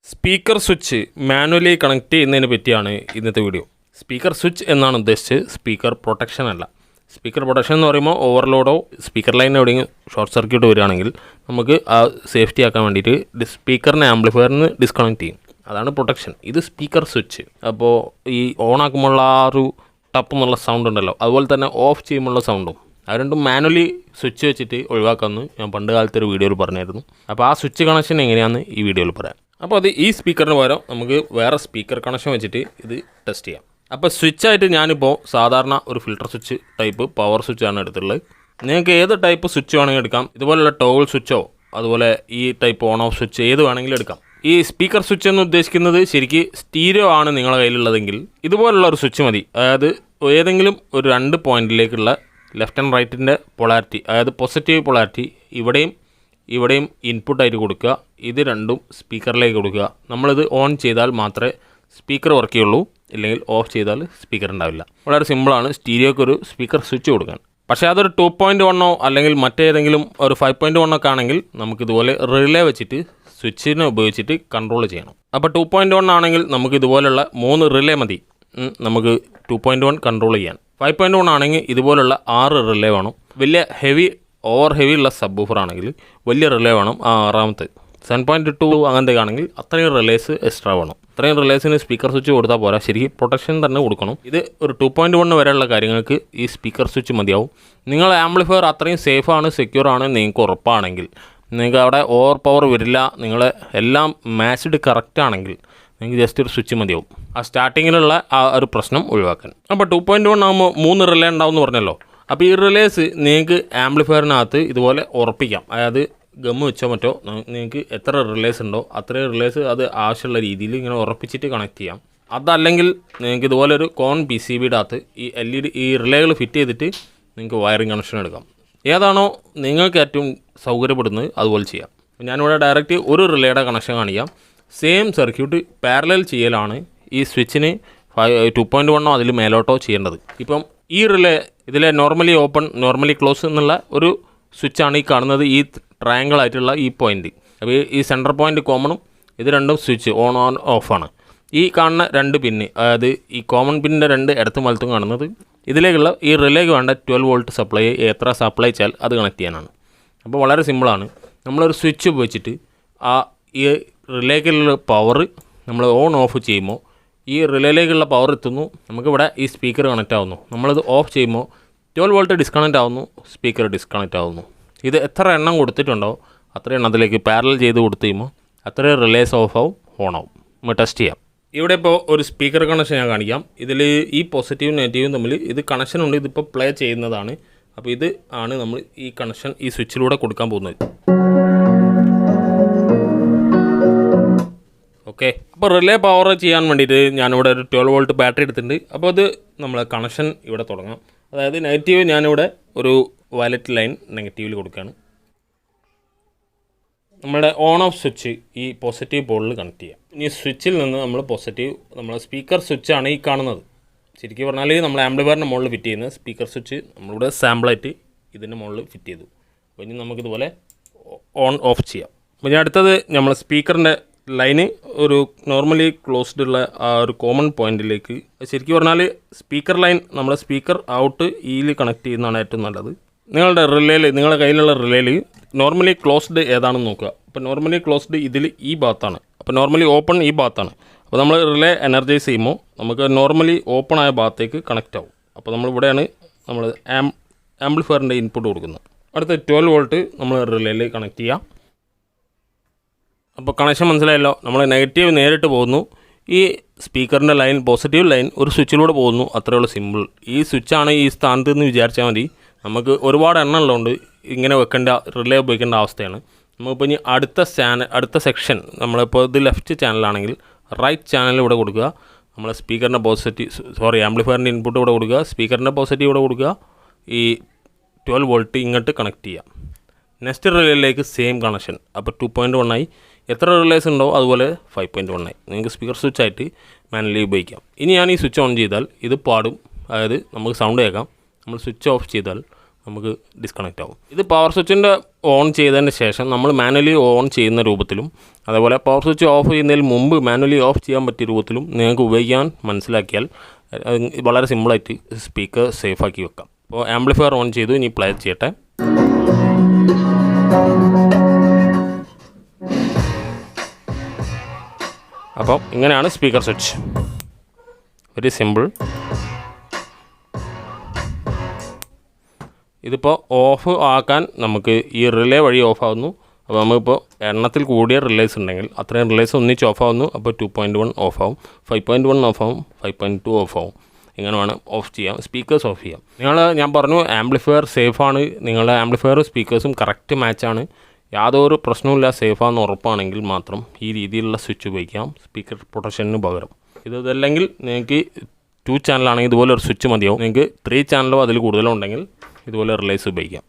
Speaker switch manually connect ചെയ്യുന്നതിനെ പറ്റിയാണ് ഇന്നത്തെ വീഡിയോ. സ്പീക്കർ സ്വിച്ച് എന്നാണ് ഉദ്ദേശിച്ചത്, സ്പീക്കർ പ്രൊട്ടക്ഷൻ അല്ല. സ്പീക്കർ പ്രൊട്ടക്ഷൻ എന്ന് പറയുമ്പോൾ ഓവർലോഡോ സ്പീക്കർ ലൈൻ എവിടെയെങ്കിലും ഷോർട്ട് സർക്യൂട്ട് വരികയാണെങ്കിൽ നമുക്ക് ആ സേഫ്റ്റി ആക്കാൻ വേണ്ടിയിട്ട് സ്പീക്കറിനെ ആംപ്ലിഫയറിന് ഡിസ്കണക്ട് ചെയ്യും. അതാണ് പ്രൊട്ടക്ഷൻ. ഇത് സ്പീക്കർ സ്വിച്ച്. അപ്പോൾ ഈ ഓൺ ആക്കുമ്പോഴുള്ള ആ ഒരു ടപ്പ് എന്നുള്ള സൗണ്ട് ഉണ്ടല്ലോ, അതുപോലെ തന്നെ ഓഫ് ചെയ്യുമ്പോഴുള്ള സൗണ്ടും അത് രണ്ടും മാനുവലി സ്വിച്ച് വെച്ചിട്ട് ഒഴിവാക്കാമെന്ന് ഞാൻ പണ്ട് കാലത്തെ ഒരു വീഡിയോയിൽ പറഞ്ഞായിരുന്നു. അപ്പോൾ ആ സ്വിച്ച് കണക്ഷൻ എങ്ങനെയാണെന്ന് ഈ വീഡിയോയിൽ പറയാം. അപ്പോൾ അത് ഈ സ്പീക്കറിന് പകരം നമുക്ക് വേറെ സ്പീക്കർ കണക്ഷൻ വെച്ചിട്ട് ഇത് ടെസ്റ്റ് ചെയ്യാം. അപ്പോൾ സ്വിച്ചായിട്ട് ഞാനിപ്പോൾ സാധാരണ ഒരു ഫിൽട്ടർ സ്വിച്ച് ടൈപ്പ് പവർ സ്വിച്ചാണ് എടുത്തിട്ടുള്ളത്. നിങ്ങൾക്ക് ഏത് ടൈപ്പ് സ്വിച്ച് വേണമെങ്കിൽ എടുക്കാം. ഇതുപോലുള്ള ടോഗിൾ സ്വിച്ചോ അതുപോലെ ഈ ടൈപ്പ് ഓൺ ഓഫ് സ്വിച്ച് ഏത് വേണമെങ്കിലും എടുക്കാം. ഈ സ്പീക്കർ സ്വിച്ച് എന്ന് ഉദ്ദേശിക്കുന്നത് ശരിക്ക് സ്റ്റീരിയോ ആണ് നിങ്ങളുടെ കയ്യിലുള്ളതെങ്കിൽ ഇതുപോലുള്ള ഒരു സ്വിച്ച് മതി. അതായത് ഏതെങ്കിലും ഒരു 2 പോയിന്റിലേക്കുള്ള ലെഫ്റ്റ് ആൻഡ് റൈറ്റിൻ്റെ പൊളാരിറ്റി, അതായത് പോസിറ്റീവ് പൊളാരിറ്റി ഇവിടെയും ഇൻപുട്ടായിട്ട് കൊടുക്കുക. ഇത് രണ്ടും സ്പീക്കറിലേക്ക് കൊടുക്കുക. നമ്മളിത് ഓൺ ചെയ്താൽ മാത്രമേ സ്പീക്കർ വർക്ക് ചെയ്യുള്ളൂ, ഇല്ലെങ്കിൽ ഓഫ് ചെയ്താൽ സ്പീക്കർ ഉണ്ടാവില്ല. വളരെ സിമ്പിളാണ് സ്റ്റീരിയോക്ക് ഒരു സ്പീക്കർ സ്വിച്ച് കൊടുക്കാൻ. പക്ഷേ അതൊരു 2.1 അല്ലെങ്കിൽ മറ്റേതെങ്കിലും ഒരു 5.1 ഒക്കെ ആണെങ്കിൽ നമുക്കിതുപോലെ റിലേ വെച്ചിട്ട് സ്വിച്ചിനെ ഉപയോഗിച്ചിട്ട് കൺട്രോൾ ചെയ്യണം. അപ്പോൾ 2.1 ആണെങ്കിൽ നമുക്ക് ഇതുപോലുള്ള 3 റിലേ മതി നമുക്ക് 2.1 കൺട്രോൾ ചെയ്യാൻ. 5.1 ആണെങ്കിൽ ഇതുപോലുള്ള 6 റിലേ വേണം. വലിയ ഓവർ ഹെവി ഉള്ള സബ് വൂഫർ ആണെങ്കിൽ വലിയ റിലേ വേണം. 6ാമത്തെ 7.2 അങ്ങനത്തെ ആണെങ്കിൽ അത്രയും റിലേസ് എക്സ്ട്രാ വേണം. അത്രയും റിലേസിന് സ്പീക്കർ സ്വിച്ച് കൊടുത്താൽ പോരാ, ശരിക്കും പ്രൊട്ടക്ഷൻ തന്നെ കൊടുക്കണം. ഇത് ഒരു 2.1 വരെയുള്ള കാര്യങ്ങൾക്ക് ഈ സ്പീക്കർ സ്വിച്ച് മതിയാവും. നിങ്ങളുടെ ആംപ്ലിഫയർ അത്രയും സേഫാണ്, സെക്യൂർ ആണ് നിങ്ങൾക്ക് ഉറപ്പാണെങ്കിൽ, നിങ്ങൾക്ക് അവിടെ ഓവർ പവർ വരില്ല, നിങ്ങളെ എല്ലാം മാച്ച്ഡ് കറക്റ്റ് ആണെങ്കിൽ നിങ്ങൾക്ക് ജസ്റ്റ് ഒരു സ്വിച്ച് മതിയാവും ആ സ്റ്റാർട്ടിങ്ങിലുള്ള ആ ഒരു പ്രശ്നം ഒഴിവാക്കാൻ. അപ്പോൾ 2.1 ആകുമ്പോൾ 3 റിലേ ഉണ്ടാവും എന്ന് പറഞ്ഞല്ലോ. അപ്പോൾ ഈ റിലേസ് നിങ്ങൾക്ക് ആംപ്ലിഫയറിനകത്ത് ഇതുപോലെ ഉറപ്പിക്കാം. അതായത് ഗമ്മ് വെച്ചോ മറ്റോ നിങ്ങൾക്ക് എത്ര റിലേസ് ഉണ്ടോ അത്രയും റിലേസ് അത് ആവശ്യമുള്ള രീതിയിൽ ഇങ്ങനെ ഉറപ്പിച്ചിട്ട് കണക്ട് ചെയ്യാം. അതല്ലെങ്കിൽ നിങ്ങൾക്ക് ഇതുപോലെ ഒരു കോൺ PCBയുടെ അകത്ത് ഈ LED ഈ റിലേകൾ ഫിറ്റ് ചെയ്തിട്ട് നിങ്ങൾക്ക് വയറിംഗ് കണക്ഷൻ എടുക്കാം. ഏതാണോ നിങ്ങൾക്ക് ഏറ്റവും സൗകര്യപ്പെടുന്നത് അതുപോലെ ചെയ്യാം. ഞാനിവിടെ ഡയറക്റ്റ് ഒരു റിലേയുടെ കണക്ഷൻ കാണിക്കാം. സെയിം സർക്യൂട്ട് പാരലൽ ചെയ്യലാണ് ഈ സ്വിച്ചിന് 2.1 അതിൽ മേലോട്ടോ ചെയ്യേണ്ടത്. ഇപ്പം ഈ റിലേ ഇതിലെ നോർമലി ഓപ്പൺ നോർമലി ക്ലോസ് എന്നുള്ള ഒരു സ്വിച്ചാണ് ഈ കാണുന്നത്, ഈ ട്രയാങ്കിൾ ആയിട്ടുള്ള ഈ പോയിൻ്റ്. അപ്പോൾ ഈ സെൻറ്റർ പോയിൻ്റ് കോമണും ഇത് രണ്ടും സ്വിച്ച് ഓൺ ഓഫാണ്. ഈ കാണുന്ന 2 പിന്ന്, അതായത് ഈ കോമൺ പിന്നിൻ്റെ 2 ഇടത്തും വലത്തും കാണുന്നത് ഇതിലേക്കുള്ള ഈ റിലേക്ക് വേണ്ട 12 വോൾട്ട് സപ്ലൈ എത്ര സപ്ലൈ ചെയ്താൽ അത് കണക്ട് ചെയ്യാനാണ്. അപ്പോൾ വളരെ സിമ്പിളാണ്. നമ്മളൊരു സ്വിച്ച് ഉപയോഗിച്ചിട്ട് ഈ റിലേക്കുള്ള പവർ നമ്മൾ ഓൺ ഓഫ് ചെയ്യുമ്പോൾ ഈ റിലേയിലേക്കുള്ള പവർ എത്തുന്നു, നമുക്കിവിടെ ഈ സ്പീക്കർ കണക്റ്റ് ആവുന്നു. നമ്മളത് ഓഫ് ചെയ്യുമ്പോൾ 12 വോൾട്ട് ഡിസ്കണക്റ്റ് ആവുന്നു, സ്പീക്കർ ഡിസ്കണക്റ്റ് ആവുന്നു. ഇത് എത്ര എണ്ണം കൊടുത്തിട്ടുണ്ടോ അത്രയും എണ്ണത്തിലേക്ക് പാരലൽ ചെയ്ത് കൊടുത്തു കഴിയുമ്പോൾ അത്രയും റിലേസ് ഓഫ് ആവും, ഓൺ ആവും. നമ്മൾ ടെസ്റ്റ് ചെയ്യാം. ഇവിടെ ഇപ്പോൾ ഒരു സ്പീക്കർ കണക്ഷൻ ഞാൻ കാണിക്കാം. ഇതിൽ ഈ പോസിറ്റീവും നെഗറ്റീവും തമ്മിൽ ഇത് കണക്ഷൻ ഉണ്ട്, ഇതിപ്പോൾ പ്ലേ ചെയ്യുന്നതാണ്. അപ്പോൾ ഇത് ആണ് നമ്മൾ ഈ കണക്ഷൻ ഈ സ്വിച്ചിലൂടെ കൊടുക്കാൻ പോകുന്നത്. ഓക്കെ, അപ്പോൾ റിലേ പവർ ചെയ്യാൻ വേണ്ടിയിട്ട് ഞാനിവിടെ ഒരു 12 വോൾട്ട് ബാറ്ററി എടുത്തിട്ടുണ്ട്. അപ്പോൾ അത് നമ്മൾ കണക്ഷൻ ഇവിടെ തുടങ്ങാം. അതായത് നെഗറ്റീവ് ഞാനിവിടെ ഒരു വയലറ്റ് ലൈൻ നെഗറ്റീവിൽ കൊടുക്കുകയാണ്. നമ്മുടെ ഓൺ ഓഫ് സ്വിച്ച് ഈ പോസിറ്റീവ് പോളിൽ കണക്ട് ചെയ്യാം. ഇനി സ്വിച്ചിൽ നിന്ന് നമ്മൾ പോസിറ്റീവ് നമ്മളെ സ്പീക്കർ സ്വിച്ചാണ് ഈ കാണുന്നത്. ശരിക്കും പറഞ്ഞാൽ നമ്മൾ ആംപ്ലിഫയറിൻ്റെ മുകളിൽ ഫിറ്റ് ചെയ്യുന്ന സ്പീക്കർ സ്വിച്ച് നമ്മളിവിടെ സാമ്പിളായിട്ട് ഇതിൻ്റെ മുകളിൽ ഫിറ്റ് ചെയ്തു. അപ്പോൾ ഇനി നമുക്കിതുപോലെ ഓൺ ഓഫ് ചെയ്യാം. അപ്പോൾ ഇനി അടുത്തത് നമ്മൾ സ്പീക്കറിൻ്റെ ലൈന് ഒരു നോർമലി ക്ലോസ്ഡ് ഉള്ള ആ ഒരു കോമൺ പോയിന്റിലേക്ക്, ശരിക്കും പറഞ്ഞാൽ സ്പീക്കർ ലൈൻ നമ്മുടെ സ്പീക്കർ ഔട്ട് ഈയിൽ കണക്ട് ചെയ്യുന്നതാണ് ഏറ്റവും നല്ലത്. നിങ്ങളുടെ നിങ്ങളുടെ കയ്യിലുള്ള റിലേയിൽ നോർമലി ക്ലോസ്ഡ് ഏതാണെന്ന് നോക്കുക. അപ്പോൾ നോർമലി ക്ലോസ്ഡ് ഇതിൽ ഈ ഭാഗത്താണ്, അപ്പോൾ നോർമലി ഓപ്പൺ ഈ ഭാഗത്താണ്. അപ്പോൾ നമ്മൾ റിലേ എനർജൈസ് ചെയ്യുമ്പോൾ നമുക്ക് നോർമലി ഓപ്പൺ ആയ ഭാഗത്തേക്ക് കണക്റ്റ് ആവും. അപ്പോൾ നമ്മളിവിടെയാണ് നമ്മൾ ആംപ്ലിഫയറിൻ്റെ ഇൻപുട്ട് കൊടുക്കുന്നത്. അടുത്ത 12 വോൾട്ട് നമ്മൾ റിലേയിൽ കണക്ട് ചെയ്യാം. അപ്പോൾ കണക്ഷൻ മനസ്സിലായല്ലോ. നമ്മൾ നെഗറ്റീവ് നേരിട്ട് പോകുന്നു, ഈ സ്പീക്കറിൻ്റെ ലൈൻ പോസിറ്റീവ് ലൈൻ ഒരു സ്വിച്ചിലൂടെ പോകുന്നു, അത്രയുള്ള സിമ്പിൾ. ഈ സ്വിച്ചാണ് ഈ സ്ഥാനത്ത് നിന്ന് വിചാരിച്ചാൽ മതി. നമുക്ക് ഒരുപാട് എണ്ണം ഉള്ളതുകൊണ്ട് ഇങ്ങനെ റിലേ ഉപയോഗിക്കേണ്ട അവസ്ഥയാണ്. നമുക്കിപ്പോൾ ഇനി അടുത്ത സെക്ഷൻ നമ്മളിപ്പോൾ ഇത് ലെഫ്റ്റ് ചാനലാണെങ്കിൽ റൈറ്റ് ചാനൽ ഇവിടെ കൊടുക്കുക. നമ്മൾ സ്പീക്കറിൻ്റെ ആംപ്ലിഫയറിൻ്റെ ഇൻപുട്ട് ഇവിടെ കൊടുക്കുക, സ്പീക്കറിൻ്റെ പോസിറ്റീവ് ഇവിടെ കൊടുക്കുക, ഈ 12 വോൾട്ട് ഇങ്ങോട്ട് കണക്ട് ചെയ്യാം. നെക്സ്റ്റ് റിലേയിലേക്ക് സെയിം കണക്ഷൻ. അപ്പോൾ 2.1 ആയി. എത്ര റിലേസ് ഉണ്ടോ അതുപോലെ 5.1 ആയി. നിങ്ങൾക്ക് സ്പീക്കർ സ്വിച്ച് ആയിട്ട് മാനുവലി ഉപയോഗിക്കാം. ഇനി ഞാൻ ഈ സ്വിച്ച് ഓൺ ചെയ്താൽ ഇത് പാടും, അതായത് നമുക്ക് സൗണ്ട് കേൾക്കാം. നമ്മൾ സ്വിച്ച് ഓഫ് ചെയ്താൽ നമുക്ക് ഡിസ്കണക്റ്റ് ആവും. ഇത് പവർ സ്വിച്ചിൻ്റെ ഓൺ ചെയ്തതിന് ശേഷം നമ്മൾ മാനുവലി ഓൺ ചെയ്യുന്ന രൂപത്തിലും അതേപോലെ പവർ സ്വിച്ച് ഓഫ് ചെയ്യുന്നതിന് മുമ്പ് മാനുവലി ഓഫ് ചെയ്യാൻ പറ്റിയ രൂപത്തിലും നിങ്ങൾക്ക് ഉപയോഗിക്കാൻ മനസ്സിലാക്കിയാൽ വളരെ സിമ്പിളായിട്ട് സ്പീക്കർ സേഫാക്കി വെക്കാം. അപ്പോൾ ആംപ്ലിഫയർ ഓൺ ചെയ്തു, ഇനി പ്ലേ ചെയ്യട്ടെ. അപ്പോൾ ഇങ്ങനെയാണ് സ്പീക്കർ സ്വിച്ച്. Very simple. ഇതിപ്പോൾ ഓഫ് ആക്കാൻ നമുക്ക് ഈ റിലേ വഴി ഓഫ് ആവുന്നു. അപ്പോൾ നമുക്കിപ്പോൾ എണ്ണത്തിൽ കൂടിയ റിലേസ് ഉണ്ടെങ്കിൽ അത്രയും റിലേസ് ഒന്നിച്ച് ഓഫ് ആവുന്നു. അപ്പോൾ 2.1 ഓഫ് ആവും, 5.1 ഓഫ് ആവും, 5.2 ഓഫ് ആവും. ഇങ്ങനെ വേണം ഓഫ് ചെയ്യാം, സ്പീക്കേഴ്സ് ഓഫ് ചെയ്യാം. ഞാൻ പറഞ്ഞു ആംപ്ലിഫയർ സേഫാണ്, നിങ്ങളുടെ ആംപ്ലിഫയറും സ്പീക്കേഴ്സും കറക്റ്റ് മാച്ചാണ്, യാതൊരു പ്രശ്നവുമില്ല, സേഫാണെന്ന് ഉറപ്പാണെങ്കിൽ മാത്രം ഈ രീതിയിലുള്ള സ്വിച്ച് ഉപയോഗിക്കാം സ്പീക്കർ പ്രൊട്ടക്ഷന് പകരം. ഇതല്ലെങ്കിൽ നിങ്ങൾക്ക് 2 ചാനലാണെങ്കിൽ ഇതുപോലെ ഒരു സ്വിച്ച് മതിയാവും. നിങ്ങൾക്ക് 3 ചാനലോ അതിൽ കൂടുതലോ ഉണ്ടെങ്കിൽ ഇതുപോലെ റിലേസ് ഉപയോഗിക്കാം.